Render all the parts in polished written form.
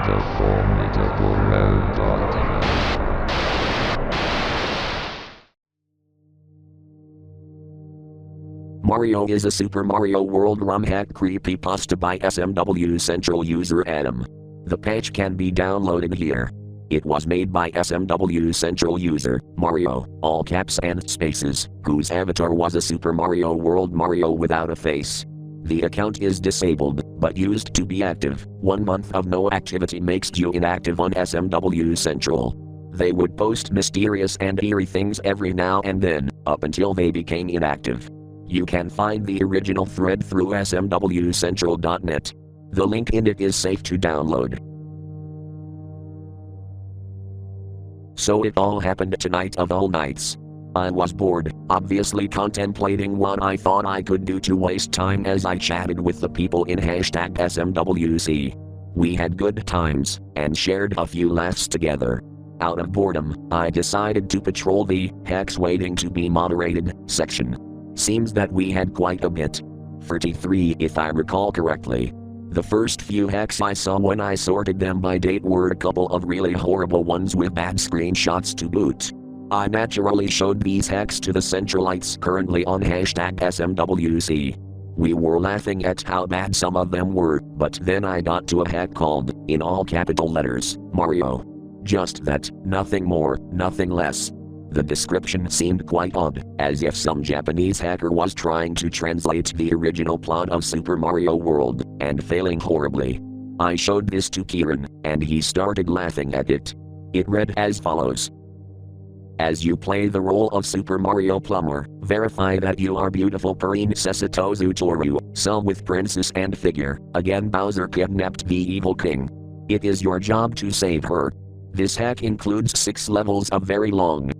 the formidable Redone. Mario is a Super Mario World ROM hack creepypasta by SMW Central user Adam. The patch can be downloaded here. It was made by SMW Central user, Mario, all caps and spaces, whose avatar was a Super Mario World Mario without a face. The account is disabled, but used to be active. 1 month of no activity makes you inactive on SMW Central. They would post mysterious and eerie things every now and then, up until they became inactive. You can find the original thread through smwcentral.net. The link in it is safe to download. So it all happened tonight of all nights. I was bored, obviously contemplating what I thought I could do to waste time as I chatted with the people in #SMWC. We had good times, and shared a few laughs together. Out of boredom, I decided to patrol the hacks waiting to be moderated section. Seems that we had quite a bit. 33 if I recall correctly. The first few hacks I saw when I sorted them by date were a couple of really horrible ones with bad screenshots to boot. I naturally showed these hacks to the Centralites currently on #SMWC. We were laughing at how bad some of them were, but then I got to a hack called, in all capital letters, Mario. Just that, nothing more, nothing less. The description seemed quite odd, as if some Japanese hacker was trying to translate the original plot of Super Mario World, and failing horribly. I showed this to Kieran, and he started laughing at it. It read as follows. As you play the role of Super Mario Plumber, verify that you are beautiful Princess Tozu Toru, cell with princess and figure. Again Bowser kidnapped the evil king. It is your job to save her. This hack includes 6 levels of very long.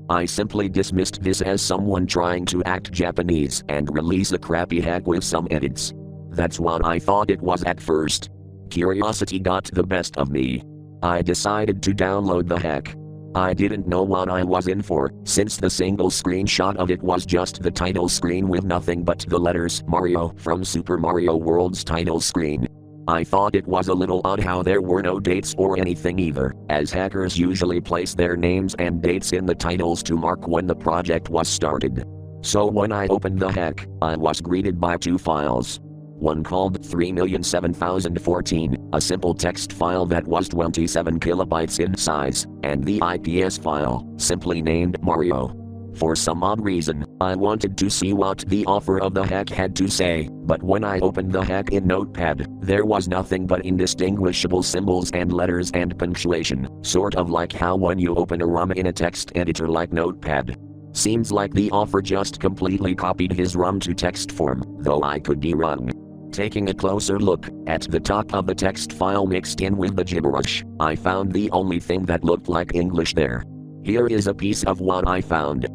I simply dismissed this as someone trying to act Japanese and release a crappy hack with some edits. That's what I thought it was at first. Curiosity got the best of me. I decided to download the hack. I didn't know what I was in for, since the single screenshot of it was just the title screen with nothing but the letters Mario from Super Mario World's title screen. I thought it was a little odd how there were no dates or anything either, as hackers usually place their names and dates in the titles to mark when the project was started. So when I opened the hack, I was greeted by 2 files. One called 3,007,014, a simple text file that was 27 kilobytes in size, and the IPS file, simply named Mario. For some odd reason, I wanted to see what the author of the hack had to say, but when I opened the hack in Notepad, there was nothing but indistinguishable symbols and letters and punctuation, sort of like how when you open a ROM in a text editor like Notepad. Seems like the author just completely copied his ROM to text form, though I could be wrong. Taking a closer look, at the top of the text file mixed in with the gibberish, I found the only thing that looked like English there. Here is a piece of what I found.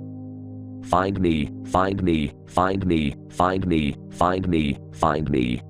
Find me, find me, find me, find me, find me, find me.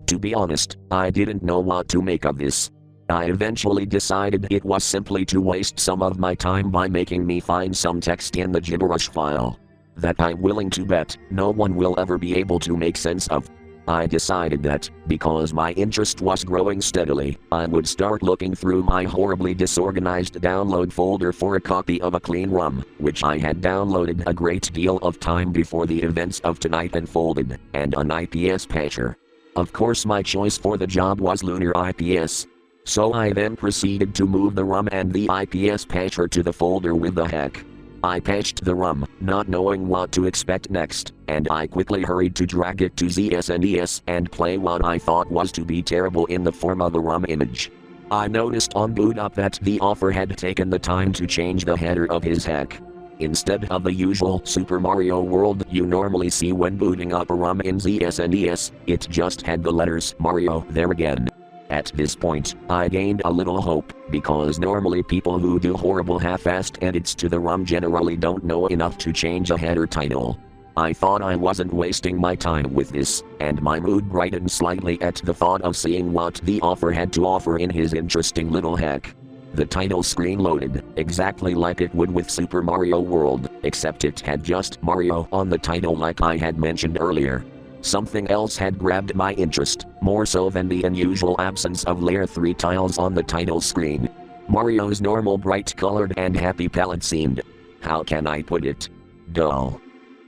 To be honest, I didn't know what to make of this. I eventually decided it was simply to waste some of my time by making me find some text in the gibberish file. That I'm willing to bet no one will ever be able to make sense of. I decided that, because my interest was growing steadily, I would start looking through my horribly disorganized download folder for a copy of a clean ROM, which I had downloaded a great deal of time before the events of tonight unfolded, and an IPS patcher. Of course my choice for the job was Lunar IPS. So I then proceeded to move the ROM and the IPS patcher to the folder with the hack. I patched the ROM, not knowing what to expect next, and I quickly hurried to drag it to ZSNES and play what I thought was to be terrible in the form of a ROM image. I noticed on boot up that the author had taken the time to change the header of his hack. Instead of the usual Super Mario World you normally see when booting up a ROM in ZSNES, it just had the letters Mario there again. At this point, I gained a little hope, because normally people who do horrible half-assed edits to the ROM generally don't know enough to change a header title. I thought I wasn't wasting my time with this, and my mood brightened slightly at the thought of seeing what the author had to offer in his interesting little hack. The title screen loaded, exactly like it would with Super Mario World, except it had just Mario on the title like I had mentioned earlier. something else had grabbed my interest, more so than the unusual absence of layer 3 tiles on the title screen. Mario's normal bright colored and happy palette seemed, how can I put it, dull.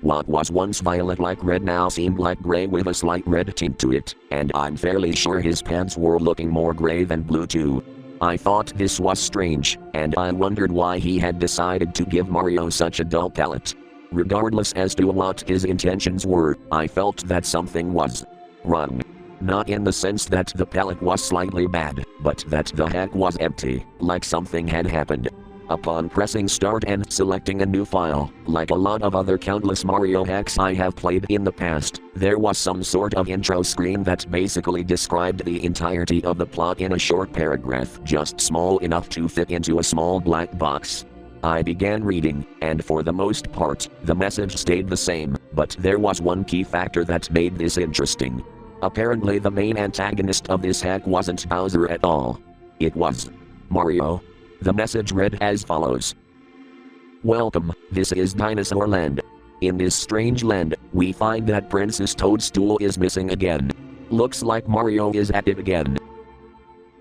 What was once violet like red now seemed like gray with a slight red tint to it, and I'm fairly sure his pants were looking more gray than blue too. I thought this was strange, and I wondered why he had decided to give Mario such a dull palette. Regardless as to what his intentions were, I felt that something was wrong. Not in the sense that the palette was slightly bad, but that the hack was empty, like something had happened. Upon pressing start and selecting a new file, like a lot of other countless Mario hacks I have played in the past, there was some sort of intro screen that basically described the entirety of the plot in a short paragraph, just small enough to fit into a small black box. I began reading, and for the most part, the message stayed the same, but there was one key factor that made this interesting. Apparently the main antagonist of this hack wasn't Bowser at all. It was Mario. The message read as follows. Welcome, this is Dinosaur Land. In this strange land, we find that Princess Toadstool is missing again. Looks like Mario is at it again.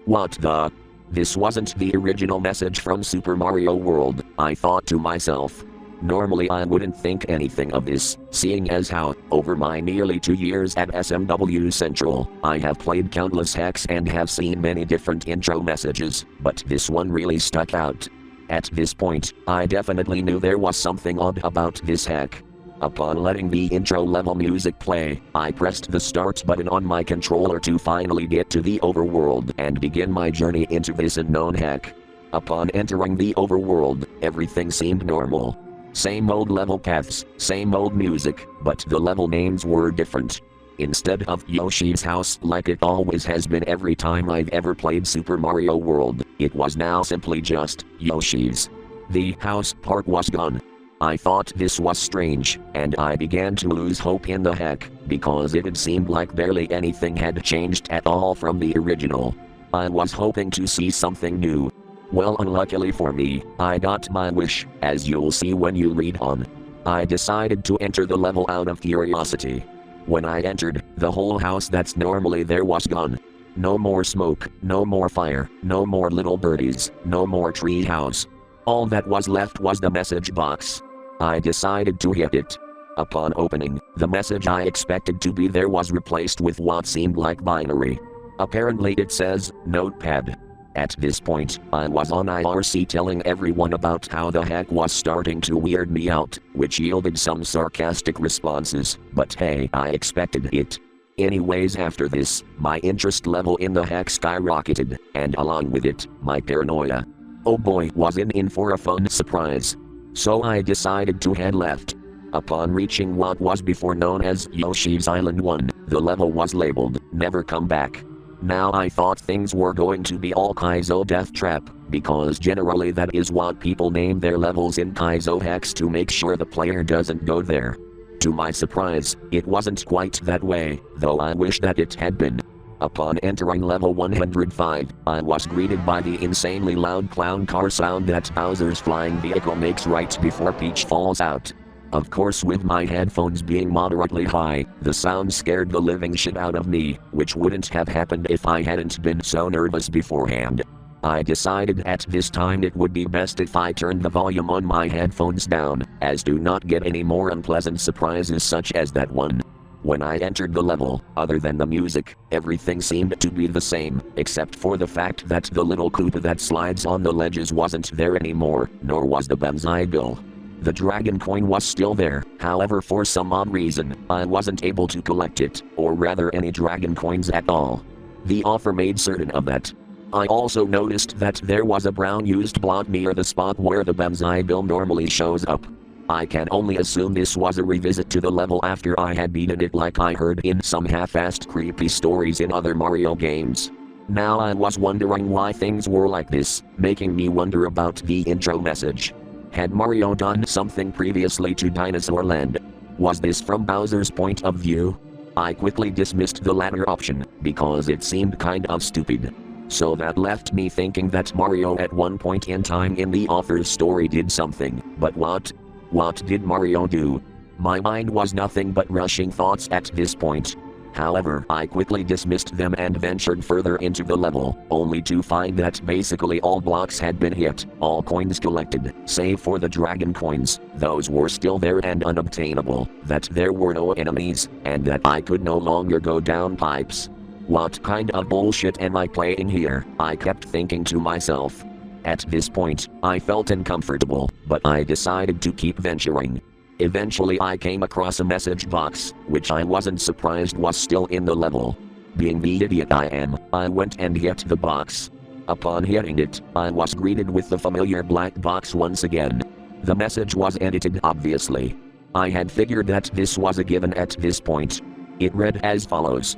What the? This wasn't the original message from Super Mario World, I thought to myself. Normally I wouldn't think anything of this, seeing as how, over my nearly 2 years at SMW Central, I have played countless hacks and have seen many different intro messages, but this one really stuck out. At this point, I definitely knew there was something odd about this hack. Upon letting the intro level music play, I pressed the start button on my controller to finally get to the overworld and begin my journey into this unknown hack. Upon entering the overworld, everything seemed normal. Same old level paths, same old music, but the level names were different. Instead of Yoshi's house like it always has been every time I've ever played Super Mario World, it was now simply just Yoshi's. The house part was gone. I thought this was strange, and I began to lose hope in the hack, because it had seemed like barely anything had changed at all from the original. I was hoping to see something new. Well, unluckily for me, I got my wish, as you'll see when you read on. I decided to enter the level out of curiosity. When I entered, the whole house that's normally there was gone. No more smoke, no more fire, no more little birdies, no more tree house. All that was left was the message box. I decided to hit it. Upon opening, the message I expected to be there was replaced with what seemed like binary. Apparently it says, Notepad. At this point, I was on IRC telling everyone about how the hack was starting to weird me out, which yielded some sarcastic responses, but hey, I expected it. Anyways, after this, my interest level in the hack skyrocketed, and along with it, my paranoia. Oh boy, was in for a fun surprise. So I decided to head left. Upon reaching what was before known as Yoshi's Island 1, the level was labeled, Never Come Back. Now I thought things were going to be all Kaizo Death Trap, because generally that is what people name their levels in Kaizo hacks to make sure the player doesn't go there. To my surprise, it wasn't quite that way, though I wish that it had been. Upon entering level 105, I was greeted by the insanely loud clown car sound that Bowser's flying vehicle makes right before Peach falls out. Of course, with my headphones being moderately high, the sound scared the living shit out of me, which wouldn't have happened if I hadn't been so nervous beforehand. I decided at this time it would be best if I turned the volume on my headphones down, as to not get any more unpleasant surprises such as that one. When I entered the level, other than the music, everything seemed to be the same, except for the fact that the little Koopa that slides on the ledges wasn't there anymore, nor was the Banzai Bill. The dragon coin was still there, however for some odd reason, I wasn't able to collect it, or rather any dragon coins at all. The offer made certain of that. I also noticed that there was a brown used block near the spot where the Banzai Bill normally shows up. I can only assume this was a revisit to the level after I had beaten it like I heard in some half-assed creepy stories in other Mario games. Now I was wondering why things were like this, making me wonder about the intro message. Had Mario done something previously to Dinosaur Land? Was this from Bowser's point of view? I quickly dismissed the latter option, because it seemed kind of stupid. So that left me thinking that Mario at one point in time in the author's story did something, but what? What did Mario do? My mind was nothing but rushing thoughts at this point. However, I quickly dismissed them and ventured further into the level, only to find that basically all blocks had been hit, all coins collected, save for the dragon coins, those were still there and unobtainable, that there were no enemies, and that I could no longer go down pipes. What kind of bullshit am I playing here? I kept thinking to myself. At this point, I felt uncomfortable, but I decided to keep venturing. Eventually I came across a message box, which I wasn't surprised was still in the level. Being the idiot I am, I went and hit the box. Upon hitting it, I was greeted with the familiar black box once again. The message was edited obviously. I had figured that this was a given at this point. It read as follows.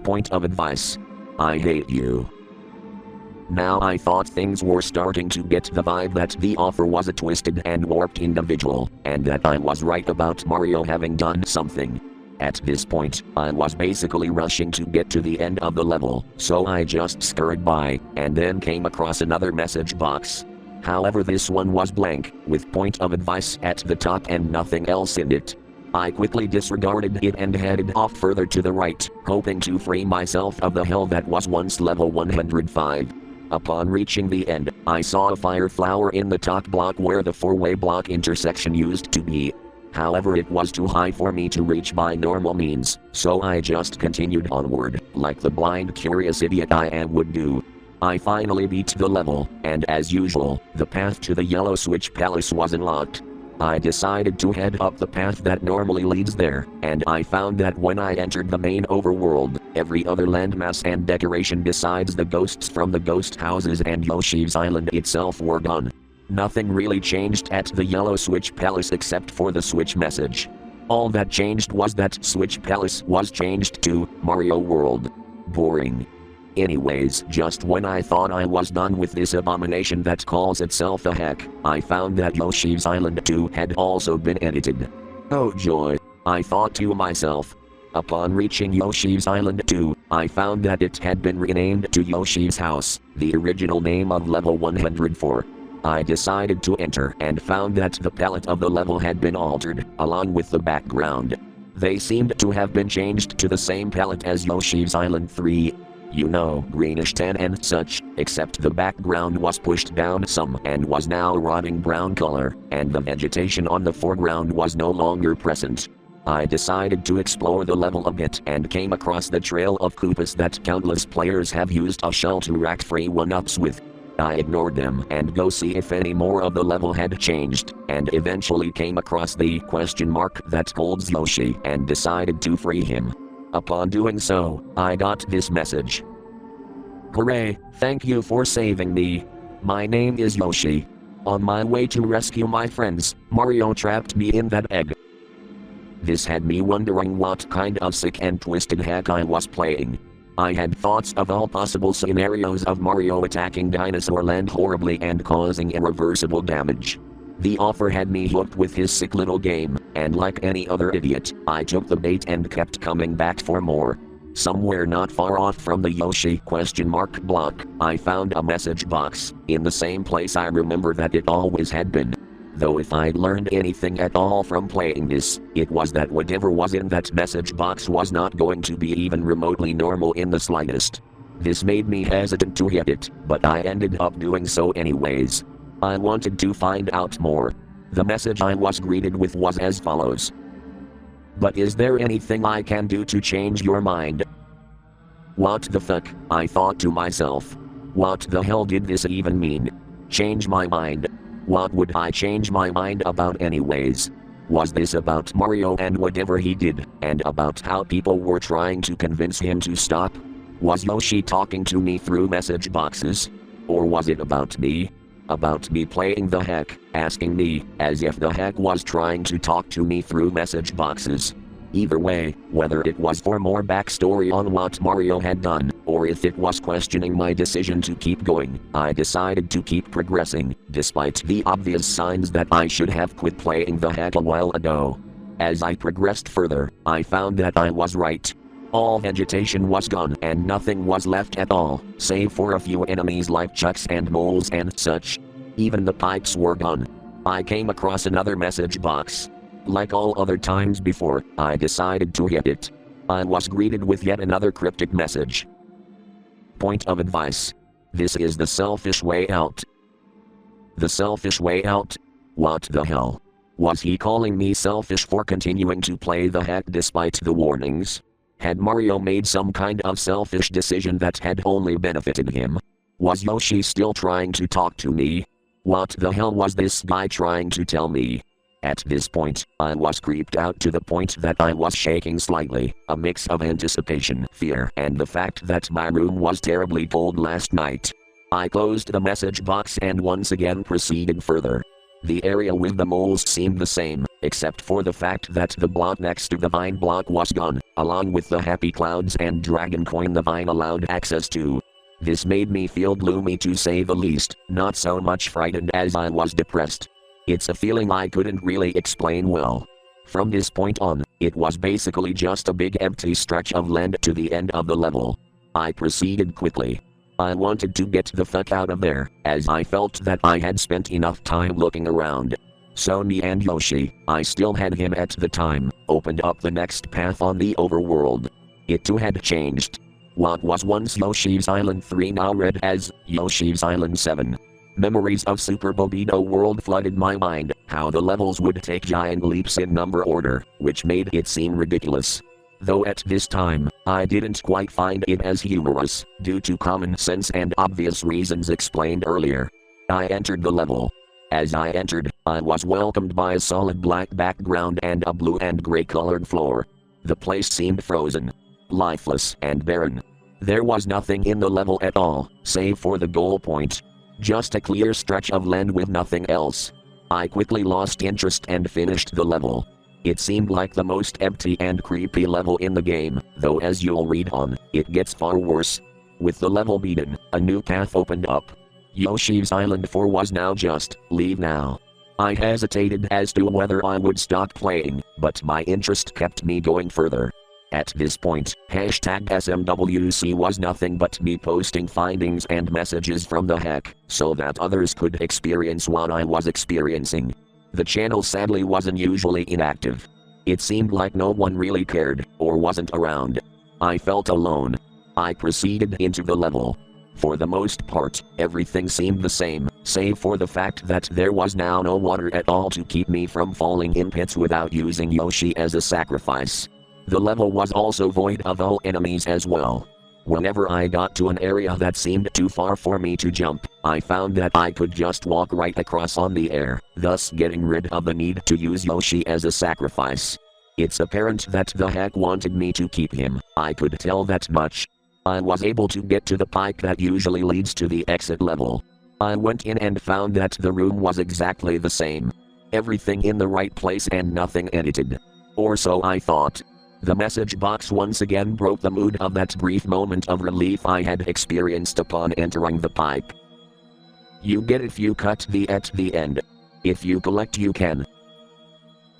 Point of advice. I hate you. Now I thought things were starting to get the vibe that the offer was a twisted and warped individual, and that I was right about Mario having done something. At this point, I was basically rushing to get to the end of the level, so I just scurried by, and then came across another message box. However, this one was blank, with point of advice at the top and nothing else in it. I quickly disregarded it and headed off further to the right, hoping to free myself of the hell that was once level 105. Upon reaching the end, I saw a fire flower in the top block where the four-way block intersection used to be. However, it was too high for me to reach by normal means, so I just continued onward, like the blind curious idiot I am would do. I finally beat the level, and as usual, the path to the Yellow Switch Palace was unlocked. I decided to head up the path that normally leads there, and I found that when I entered the main overworld, every other landmass and decoration besides the ghosts from the ghost houses and Yoshi's Island itself were gone. Nothing really changed at the Yellow Switch Palace except for the Switch message. All that changed was that Switch Palace was changed to Mario World. Boring. Anyways, just when I thought I was done with this abomination that calls itself a hack, I found that Yoshi's Island 2 had also been edited. Oh joy, I thought to myself. Upon reaching Yoshi's Island 2, I found that it had been renamed to Yoshi's House, the original name of level 104. I decided to enter and found that the palette of the level had been altered, along with the background. They seemed to have been changed to the same palette as Yoshi's Island 3. You know, greenish tan and such, except the background was pushed down some and was now rotting brown color, and the vegetation on the foreground was no longer present. I decided to explore the level a bit and came across the trail of Koopas that countless players have used a shell to rack free one-ups with. I ignored them and go see if any more of the level had changed, and eventually came across the question mark that holds Yoshi and decided to free him. Upon doing so, I got this message. Hooray, thank you for saving me. My name is Yoshi. On my way to rescue my friends, Mario trapped me in that egg. This had me wondering what kind of sick and twisted hack I was playing. I had thoughts of all possible scenarios of Mario attacking Dinosaur Land horribly and causing irreversible damage. The offer had me hooked with his sick little game, and like any other idiot, I took the bait and kept coming back for more. Somewhere not far off from the Yoshi question mark block, I found a message box, in the same place I remember that it always had been. Though if I'd learned anything at all from playing this, it was that whatever was in that message box was not going to be even remotely normal in the slightest. This made me hesitant to hit it, but I ended up doing so anyways. I wanted to find out more. The message I was greeted with was as follows. But is there anything I can do to change your mind? What the fuck, I thought to myself. What the hell did this even mean? Change my mind? What would I change my mind about anyways? Was this about Mario and whatever he did, and about how people were trying to convince him to stop? Was Yoshi talking to me through message boxes? Or was it about me? About me playing the hack, asking me, as if the hack was trying to talk to me through message boxes. Either way, whether it was for more backstory on what Mario had done, or if it was questioning my decision to keep going, I decided to keep progressing, despite the obvious signs that I should have quit playing the hack a while ago. As I progressed further, I found that I was right. All vegetation was gone and nothing was left at all, save for a few enemies like chucks and moles and such. Even the pipes were gone. I came across another message box. Like all other times before, I decided to hit it. I was greeted with yet another cryptic message. Point of advice. This is the selfish way out. The selfish way out? What the hell? Was he calling me selfish for continuing to play the hack despite the warnings? Had Mario made some kind of selfish decision that had only benefited him? Was Yoshi still trying to talk to me? What the hell was this guy trying to tell me? At this point, I was creeped out to the point that I was shaking slightly, a mix of anticipation, fear, and the fact that my room was terribly cold last night. I closed the message box and once again proceeded further. The area with the moles seemed the same, except for the fact that the block next to the vine block was gone, along with the happy clouds and dragon coin the vine allowed access to. This made me feel gloomy to say the least, not so much frightened as I was depressed. It's a feeling I couldn't really explain well. From this point on, it was basically just a big empty stretch of land to the end of the level. I proceeded quickly. I wanted to get the fuck out of there, as I felt that I had spent enough time looking around. Sony and Yoshi, I still had him at the time, opened up the next path on the overworld. It too had changed. What was once Yoshi's Island 3 now read as Yoshi's Island 7. Memories of Super Bobido World flooded my mind, how the levels would take giant leaps in number order, which made it seem ridiculous. Though at this time, I didn't quite find it as humorous, due to common sense and obvious reasons explained earlier. I entered the level. As I entered, I was welcomed by a solid black background and a blue and gray colored floor. The place seemed frozen, lifeless and barren. There was nothing in the level at all, save for the goal point. Just a clear stretch of land with nothing else. I quickly lost interest and finished the level. It seemed like the most empty and creepy level in the game, though as you'll read on, it gets far worse. With the level beaten, a new path opened up. Yoshi's Island 4 was now just, leave now. I hesitated as to whether I would stop playing, but my interest kept me going further. At this point, #SMWC was nothing but me posting findings and messages from the hack, so that others could experience what I was experiencing. The channel sadly was unusually inactive. It seemed like no one really cared, or wasn't around. I felt alone. I proceeded into the level. For the most part, everything seemed the same, save for the fact that there was now no water at all to keep me from falling in pits without using Yoshi as a sacrifice. The level was also void of all enemies as well. Whenever I got to an area that seemed too far for me to jump, I found that I could just walk right across on the air, thus getting rid of the need to use Yoshi as a sacrifice. It's apparent that the hack wanted me to keep him, I could tell that much. I was able to get to the pipe that usually leads to the exit level. I went in and found that the room was exactly the same. Everything in the right place and nothing edited. Or so I thought. The message box once again broke the mood of that brief moment of relief I had experienced upon entering the pipe. You get if you cut the at the end. If you collect you can.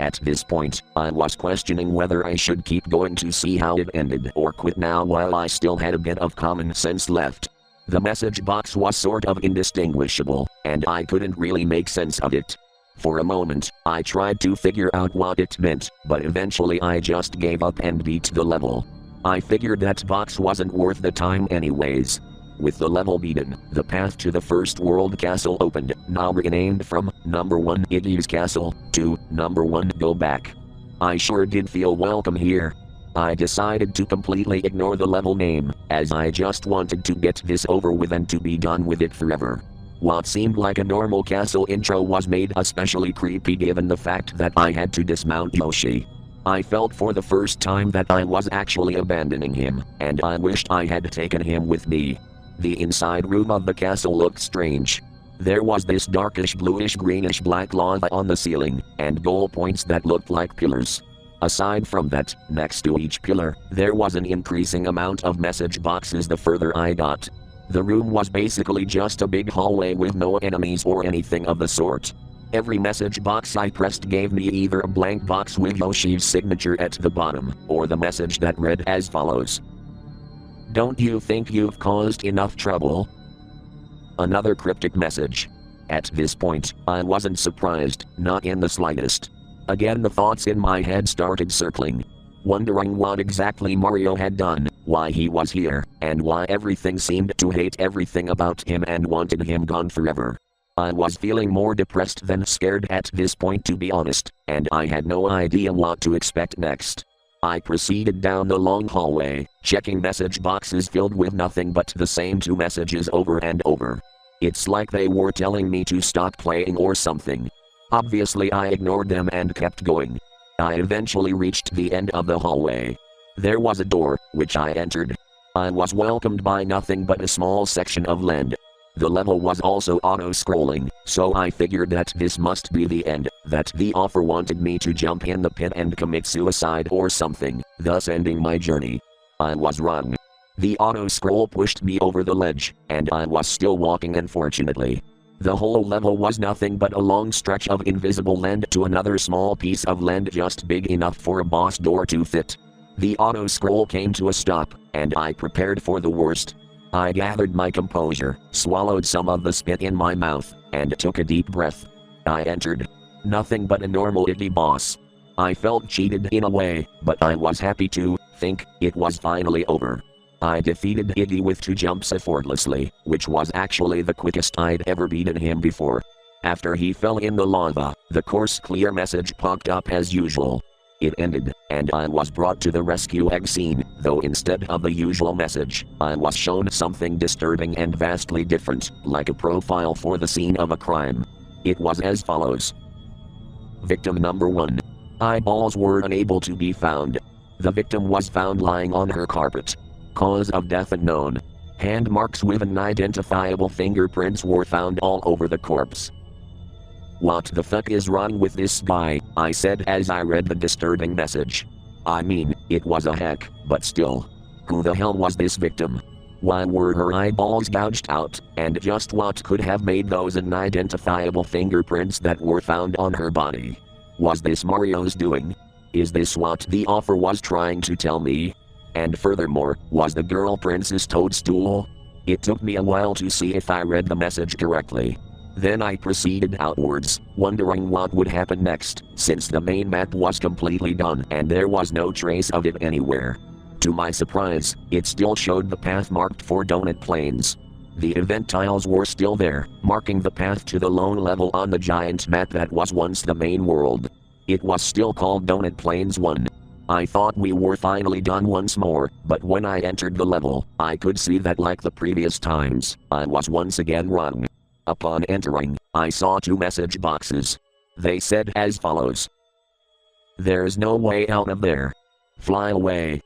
At this point, I was questioning whether I should keep going to see how it ended or quit now while I still had a bit of common sense left. The message box was sort of indistinguishable, and I couldn't really make sense of it. For a moment, I tried to figure out what it meant, but eventually I just gave up and beat the level. I figured that box wasn't worth the time anyways. With the level beaten, the path to the first world castle opened, now renamed from number 1 Iggy's Castle to number 1 Go Back. I sure did feel welcome here. I decided to completely ignore the level name, as I just wanted to get this over with and to be done with it forever. What seemed like a normal castle intro was made especially creepy given the fact that I had to dismount Yoshi. I felt for the first time that I was actually abandoning him, and I wished I had taken him with me. The inside room of the castle looked strange. There was this darkish bluish greenish black lava on the ceiling, and goal points that looked like pillars. Aside from that, next to each pillar, there was an increasing amount of message boxes the further I got. The room was basically just a big hallway with no enemies or anything of the sort. Every message box I pressed gave me either a blank box with Yoshi's signature at the bottom, or the message that read as follows. Don't you think you've caused enough trouble? Another cryptic message. At this point, I wasn't surprised, not in the slightest. Again the thoughts in my head started circling. Wondering what exactly Mario had done, why he was here, and why everything seemed to hate everything about him and wanted him gone forever. I was feeling more depressed than scared at this point, to be honest, and I had no idea what to expect next. I proceeded down the long hallway, checking message boxes filled with nothing but the same 2 messages over and over. It's like they were telling me to stop playing or something. Obviously I ignored them and kept going. I eventually reached the end of the hallway. There was a door, which I entered. I was welcomed by nothing but a small section of land. The level was also auto-scrolling, so I figured that this must be the end, that the offer wanted me to jump in the pit and commit suicide or something, thus ending my journey. I was wrong. The auto-scroll pushed me over the ledge, and I was still walking unfortunately. The whole level was nothing but a long stretch of invisible land to another small piece of land just big enough for a boss door to fit. The auto-scroll came to a stop, and I prepared for the worst. I gathered my composure, swallowed some of the spit in my mouth, and took a deep breath. I entered. Nothing but a normal Iggy boss. I felt cheated in a way, but I was happy to think it was finally over. I defeated Iggy with 2 jumps effortlessly, which was actually the quickest I'd ever beaten him before. After he fell in the lava, the course clear message popped up as usual. It ended, and I was brought to the rescue egg scene, though instead of the usual message, I was shown something disturbing and vastly different, like a profile for the scene of a crime. It was as follows. Victim number 1. Eyeballs were unable to be found. The victim was found lying on her carpet. Cause of death unknown. Hand marks with unidentifiable fingerprints were found all over the corpse. What the fuck is wrong with this guy? I said as I read the disturbing message. I mean, it was a hack, but still. Who the hell was this victim? Why were her eyeballs gouged out, and just what could have made those unidentifiable fingerprints that were found on her body? Was this Mario's doing? Is this what the offer was trying to tell me? And furthermore, was the girl Princess Toadstool? It took me a while to see if I read the message correctly. Then I proceeded outwards, wondering what would happen next, since the main map was completely done and there was no trace of it anywhere. To my surprise, it still showed the path marked for Donut Plains. The event tiles were still there, marking the path to the lone level on the giant map that was once the main world. It was still called Donut Plains 1. I thought we were finally done once more, but when I entered the level, I could see that like the previous times, I was once again wrong. Upon entering, I saw 2 message boxes. They said as follows. There's no way out of there. Fly away.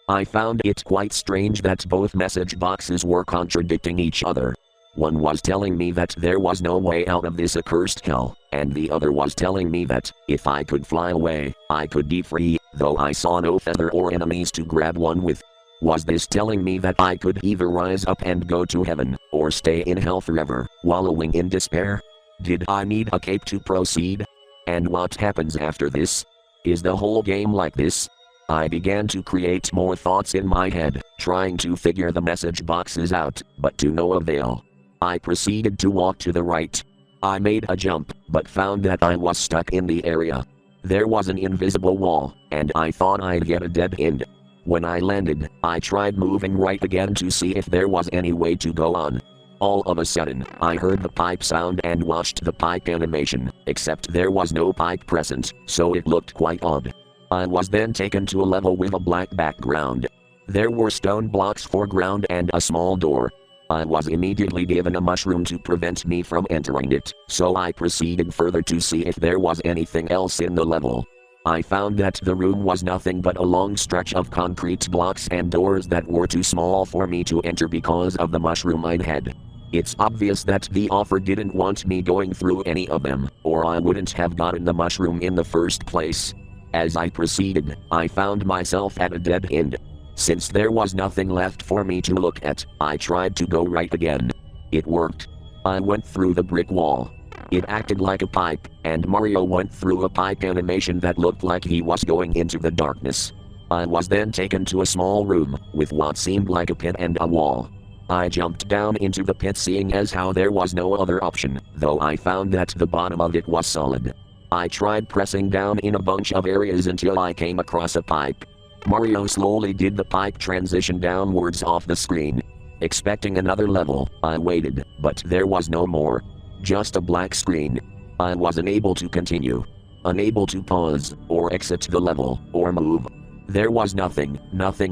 I found it quite strange that both message boxes were contradicting each other. One was telling me that there was no way out of this accursed hell, and the other was telling me that, if I could fly away, I could be free, though I saw no feather or enemies to grab one with. Was this telling me that I could either rise up and go to heaven, or stay in hell forever, wallowing in despair? Did I need a cape to proceed? And what happens after this? Is the whole game like this? I began to create more thoughts in my head, trying to figure the message boxes out, but to no avail. I proceeded to walk to the right. I made a jump, but found that I was stuck in the area. There was an invisible wall, and I thought I'd get a dead end. When I landed, I tried moving right again to see if there was any way to go on. All of a sudden, I heard the pipe sound and watched the pipe animation, except there was no pipe present, so it looked quite odd. I was then taken to a level with a black background. There were stone blocks for ground and a small door. I was immediately given a mushroom to prevent me from entering it, so I proceeded further to see if there was anything else in the level. I found that the room was nothing but a long stretch of concrete blocks and doors that were too small for me to enter because of the mushroom I'd had. It's obvious that the offer didn't want me going through any of them, or I wouldn't have gotten the mushroom in the first place. As I proceeded, I found myself at a dead end. Since there was nothing left for me to look at, I tried to go right again. It worked. I went through the brick wall. It acted like a pipe, and Mario went through a pipe animation that looked like he was going into the darkness. I was then taken to a small room, with what seemed like a pit and a wall. I jumped down into the pit seeing as how there was no other option, though I found that the bottom of it was solid. I tried pressing down in a bunch of areas until I came across a pipe. Mario slowly did the pipe transition downwards off the screen. Expecting another level, I waited, but there was no more. Just a black screen. I was unable to continue. Unable to pause, or exit the level, or move. There was nothing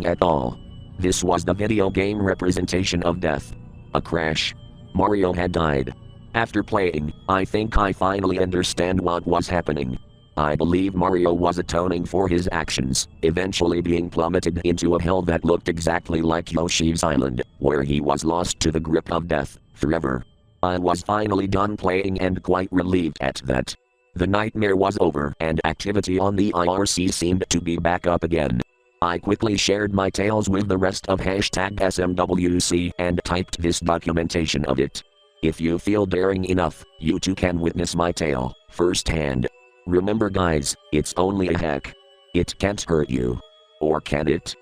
at all. This was the video game representation of death. A crash. Mario had died. After playing, I think I finally understand what was happening. I believe Mario was atoning for his actions, eventually being plummeted into a hell that looked exactly like Yoshi's Island, where he was lost to the grip of death, forever. I was finally done playing and quite relieved at that. The nightmare was over and activity on the IRC seemed to be back up again. I quickly shared my tales with the rest of #SMWC and typed this documentation of it. If you feel daring enough, you too can witness my tale, firsthand. Remember guys, it's only a hack. It can't hurt you. Or can it?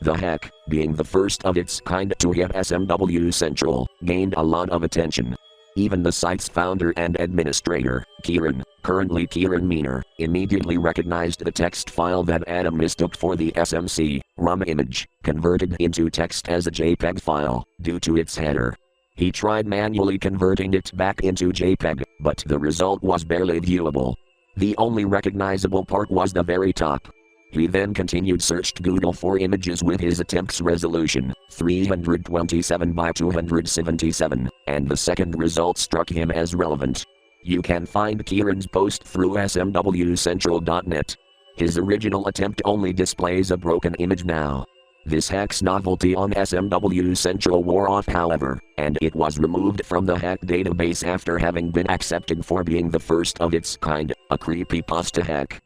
The hack, being the first of its kind to hit SMW Central, gained a lot of attention. Even the site's founder and administrator, Kieran, currently Kieran Meaner, immediately recognized the text file that Adam mistook for the SMC ROM image, converted into text as a JPEG file, due to its header. He tried manually converting it back into JPEG, but the result was barely viewable. The only recognizable part was the very top. He then continued searched Google for images with his attempt's resolution, 327 by 277, and the second result struck him as relevant. You can find Kieran's post through smwcentral.net. His original attempt only displays a broken image now. This hack's novelty on SMW Central wore off however, and it was removed from the hack database after having been accepted for being the first of its kind, a creepypasta hack.